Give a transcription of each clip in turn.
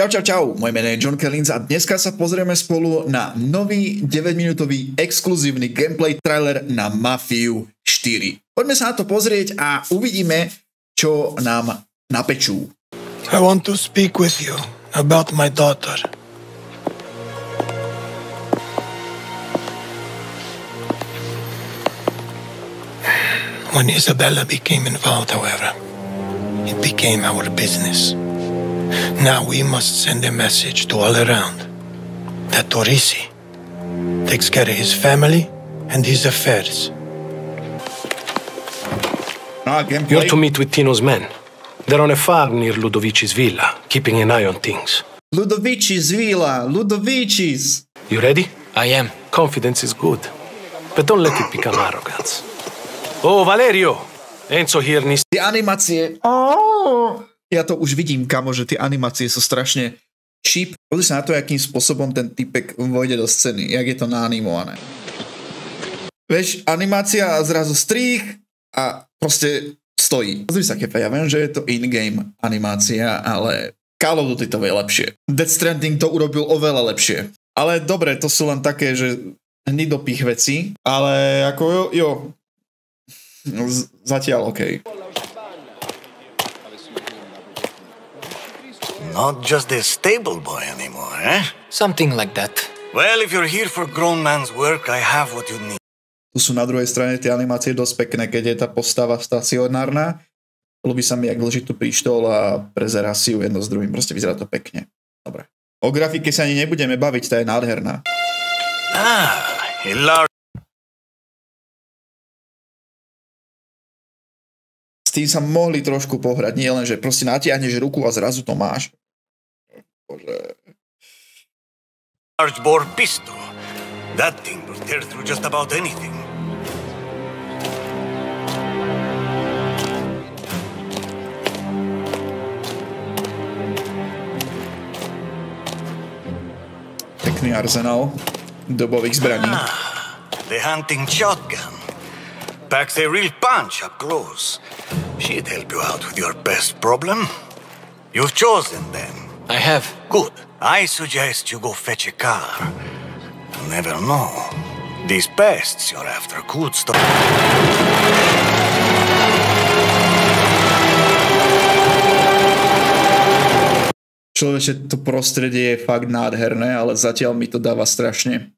Čau, moje meno je John Kellins a dneska sa pozrieme spolu na nový 9-minútový exkluzívny gameplay trailer na Mafiu 4. Poďme sa na to pozrieť a uvidíme, čo nám napečú. I want to speak with you about my daughter. When Isabella became involved, however, it became our business. Now we must send a message to all around that Torisi takes care of his family and his affairs. You're to meet with Tino's men. They're on a farm near Ludovici's villa, keeping an eye on things. Ludovici's villa, Ludovici's. You ready? I am. Confidence is good, but don't let it become arrogance. Oh, Valerio! Enzo here needs... Tie animácie... Ja to už vidím, kamo, že tie animácie sú strašne cheap. Pozri sa na to, akým spôsobom ten typek vojde do scény, jak je to naanimované. Vieš, animácia a zrazu strých a proste stojí. Pozri sa, Kepa, ja viem, že je to in-game animácia, ale Call of Duty to vie lepšie. Death Stranding to urobil oveľa lepšie. Ale dobre, to sú len také, že hnidopých vecí, ale ako jo zatiaľ okej. Not just a stable boy anymore, eh? Something like that. Well, if you're here for grown man's work, I have what you need. Tu sú na druhej strane tie animácie dosť pekné, keď je tá postava stacionárna. Ľubí sa mi, jak dlží tú pištol a prezerá si ju jedno s druhým. Proste vyzerá to pekne. Dobre. O grafike sa ani nebudeme baviť, tá je nádherná. S tým sa mohli trošku pohrať, nie len, že proste natiahneš ruku a zrazu to máš. Bože. Large bore pistol. That thing will tear through just about anything. Pekný arzenál dobových zbraní. The hunting shotgun. Packs a real punch up close. She'd help you out with your pest problem. You've chosen them. I have. Good. I suggest you go fetch a car. You never know. These pests you're after could stop. Človeče, to prostredie je fakt nádherné, ale zatiaľ mi to dáva strašne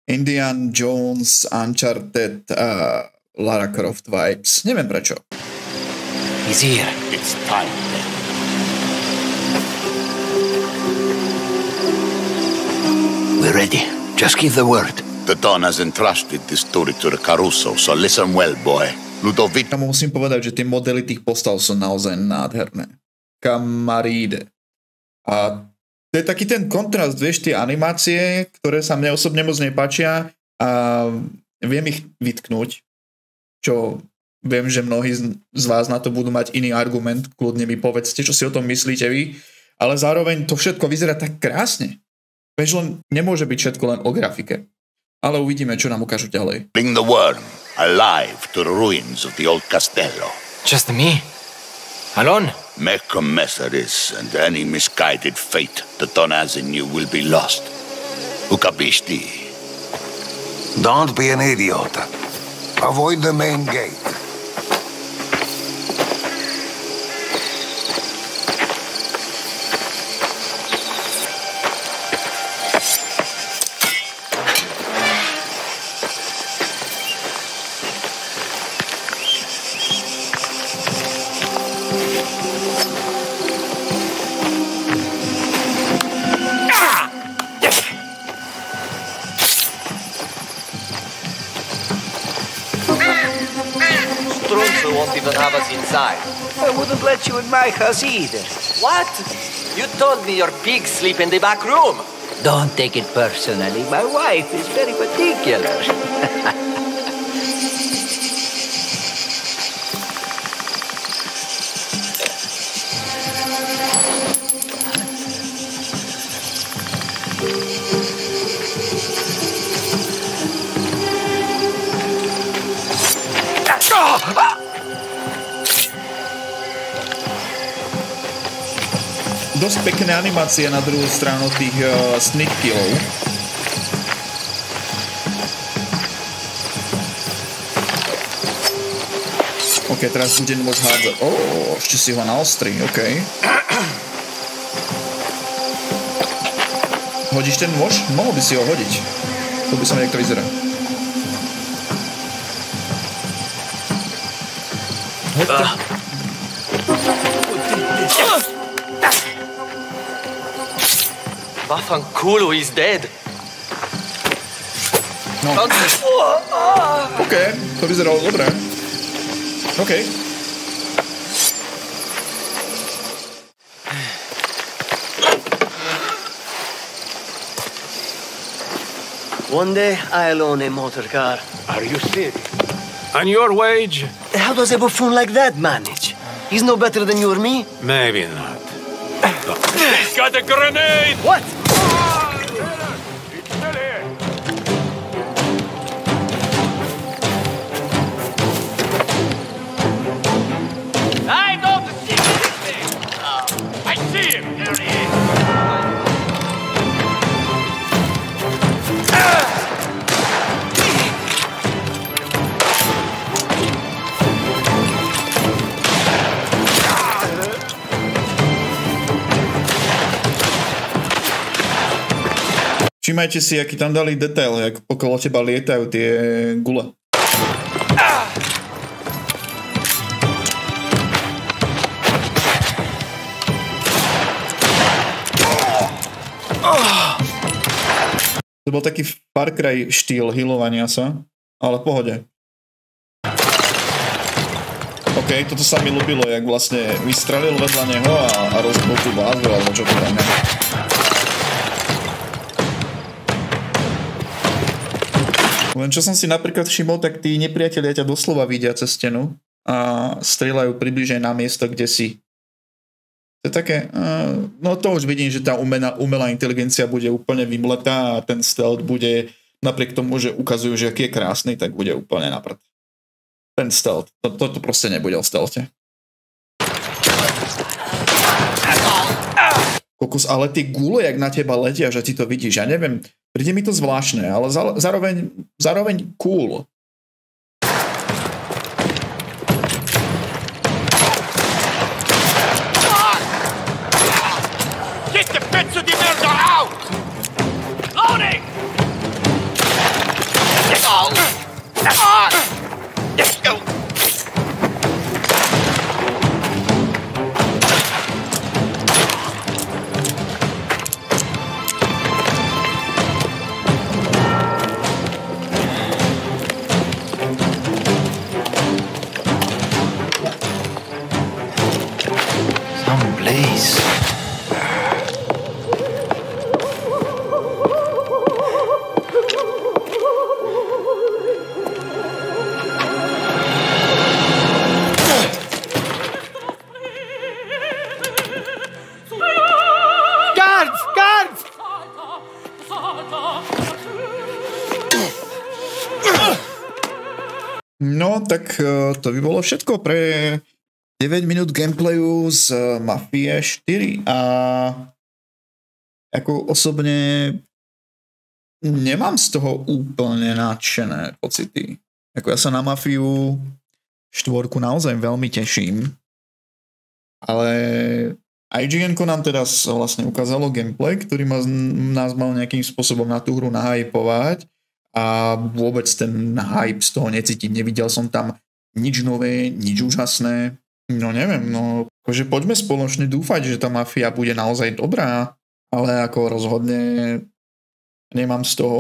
Indiana Jones, Uncharted a Lara Croft vibes. Neviem prečo. He's here. It's time then. We're ready. Just give the word. The Don has entrusted this story to the Caruso, so listen well, boy. Ludovic... Ja musím povedať, že tie modely tých postav sú naozaj nádherné. Kamaríde. A to je taký ten kontrast, vieš, tie animácie, ktoré sa mne osobne moc nepáčia a viem ich vytknúť, čo viem, že mnohí z vás na to budú mať iný argument, kľudne mi povedzte, čo si o tom myslíte vy, ale zároveň to všetko vyzerá tak krásne. Vieš, len nemôže byť všetko len o grafike. Ale uvidíme, čo nám ukážu ďalej. Bring the worm alive to the ruins of the old castello. Just me? Alone? Make a mess of this, and any misguided fate the Don has in you will be lost. Ukapisti. Don't be an idiot. Avoid the main gate. Strunzel won't even have us inside. I wouldn't let you in my house either. What? You told me your pigs sleep in the back room. Don't take it personally. My wife is very particular. dosť pekné animácie na druhú stranu tých sneak killov. OK, teraz bude môcť hádzať. Ešte si ho naostrí, OK. Hodíš ten nôž? Mohol by si ho hodiť. To by som niekto vyzerá. Hoď to. Vaffanculo, he's dead. No. OK, to vyzeralo dobre. OK. One day, I'll own a motor car. Are you serious? And your wage? How does a buffoon like that manage? He's no better than you or me. Maybe not. Got a grenade! What? It's still here. I don't see anything! I see him! Here he is! Všimajte si, aký tam dali detail, jak okolo teba lietajú tie gule. To bol taký Far Cry štýl healovania sa, ale v pohode. OK, toto sa mi ľúbilo, jak vlastne vystrelil vedľa neho a rozbil tú bázu, alebo čo to tam je. Len čo som si napríklad všimol, tak tí nepriatelia ťa doslova vidia cez stenu a strieľajú približne na miesto, kde si. To je také, no to už vidím, že tá umelá inteligencia bude úplne vymletá a ten stealth bude, napriek tomu, že ukazujú, že aký je krásny, tak bude úplne na prd. Ten stealth, to proste nebude o stealthe. Kokos, ale tie gule, jak na teba letia, že ty to vidíš, ja neviem, príde mi to zvláštne, ale zároveň cool. Get the pezzo di merda out! Loading! Some blaze. Guards! Guards! No, tak to by bolo všetko pre 9 minút gameplayu z Mafie 4 a ako osobne nemám z toho úplne nadšené pocity. Ako ja sa na Mafiu 4 naozaj veľmi teším, ale IGN-ko nám teraz vlastne ukázalo gameplay, ktorý nás mal nejakým spôsobom na tú hru nahypovať a vôbec ten hype z toho necítim. Nevidel som tam nič nové, nič úžasné. No neviem, no akože poďme spoločne dúfať, že tá Mafia bude naozaj dobrá, ale ako rozhodne nemám z toho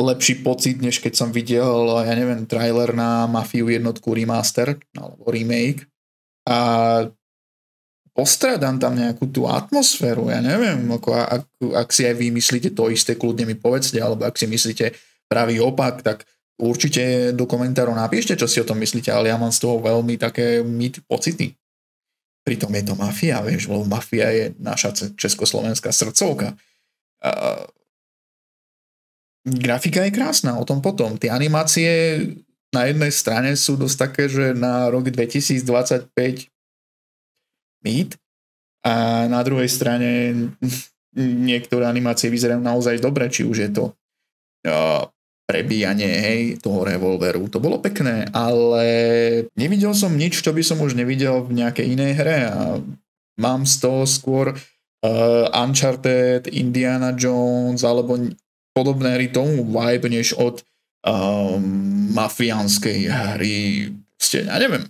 lepší pocit, než keď som videl, ja neviem, trailer na Mafiu jednotku remaster alebo remake a postrádam tam nejakú tú atmosféru, ja neviem, ako ak si aj vy myslíte to isté, kľudne mi povedzte, alebo ak si myslíte pravý opak, tak určite do komentárov napíšte, čo si o tom myslíte, ale ja mám z toho veľmi také pocity. Pritom je to Mafia, vieš, lebo Mafia je naša československá srdcovka. Grafika je krásna, o tom potom. Tie animácie na jednej strane sú dosť také, že na rok 2025 mít, A na druhej strane niektoré animácie vyzerajú naozaj dobre, či už je to prebíjanie, hej, toho revolveru. To bolo pekné, ale nevidel som nič, čo by som už nevidel v nejakej inej hre a mám z toho skôr Uncharted, Indiana Jones alebo podobné hry tomu vibe, než od mafiánskej hry. Proste, ja neviem.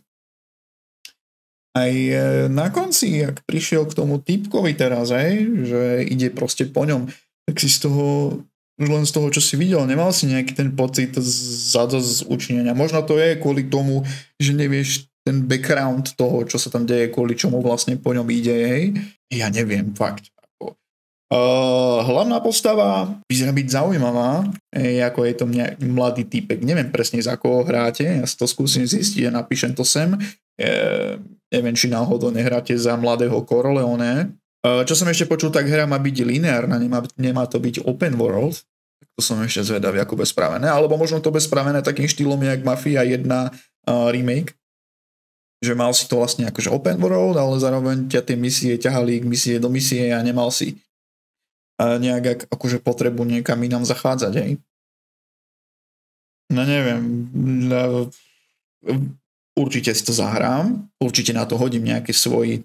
Aj na konci, ak prišiel k tomu typkovi teraz, že ide proste po ňom, tak si z toho, už len z toho, čo si videl, nemal si nejaký ten pocit zadosť učinenia. Možno to je kvôli tomu, že nevieš ten background toho, čo sa tam deje, kvôli čomu vlastne po ňom ide, hej. Ja neviem, fakt. Hlavná postava vyzerá byť zaujímavá, ako je to mladý typek. Neviem presne, za koho hráte, ja si to skúsim zistiť a napíšem to sem. Neviem, či náhodou nehráte za mladého Corleone. Čo som ešte počul, tak hra má byť lineárna, nemá to byť open world. To som ešte zvedavý, ako bez spravené. Alebo možno to bez spravené takým štýlom, jak Mafia 1 remake. Že mal si to vlastne akože open world, ale zároveň ťa tie misie ťahali k misie do misie a nemal si nejak akože potrebu niekam inám zachádzať, hej. No neviem. Určite si to zahrám. Určite na to hodím nejaký svoj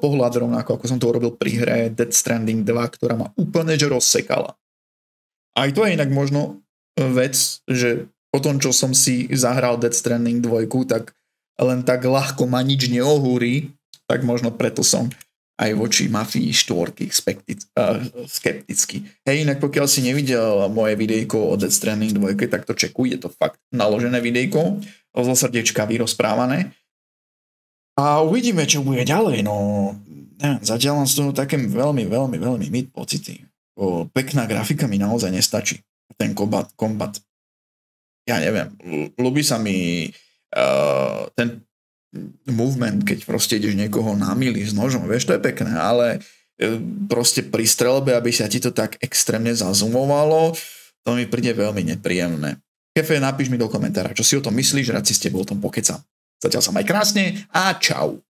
pohľad, rovnako ako som to urobil pri hre Death Stranding 2, ktorá ma úplne že rozsekala. Aj to je inak možno vec, že po tom, čo som si zahral Death Stranding 2, tak len tak ľahko ma nič neohúri, tak možno preto som aj voči Mafii 4 skeptický. Hej, inak pokiaľ si nevidel moje videjko o Death Stranding 2, tak to čekuj, je to fakt naložené videjko, zo srdiečka vyrozprávané. A uvidíme, čo bude ďalej, no neviem, zatiaľ mám z toho také veľmi mid pocity. Pekná grafika mi naozaj nestačí. Ten kombat. Ja neviem, ľúbi sa mi ten movement, keď proste ideš niekoho namýliš s nožom, vieš, to je pekné, ale proste pri strelbe, aby sa ti to tak extrémne zazumovalo, to mi príde veľmi nepríjemné. Kefe, napíš mi do komentára, čo si o tom myslíš, rád si s tebou o tom pokecam. Zatiaľ sa maj krásne a čau.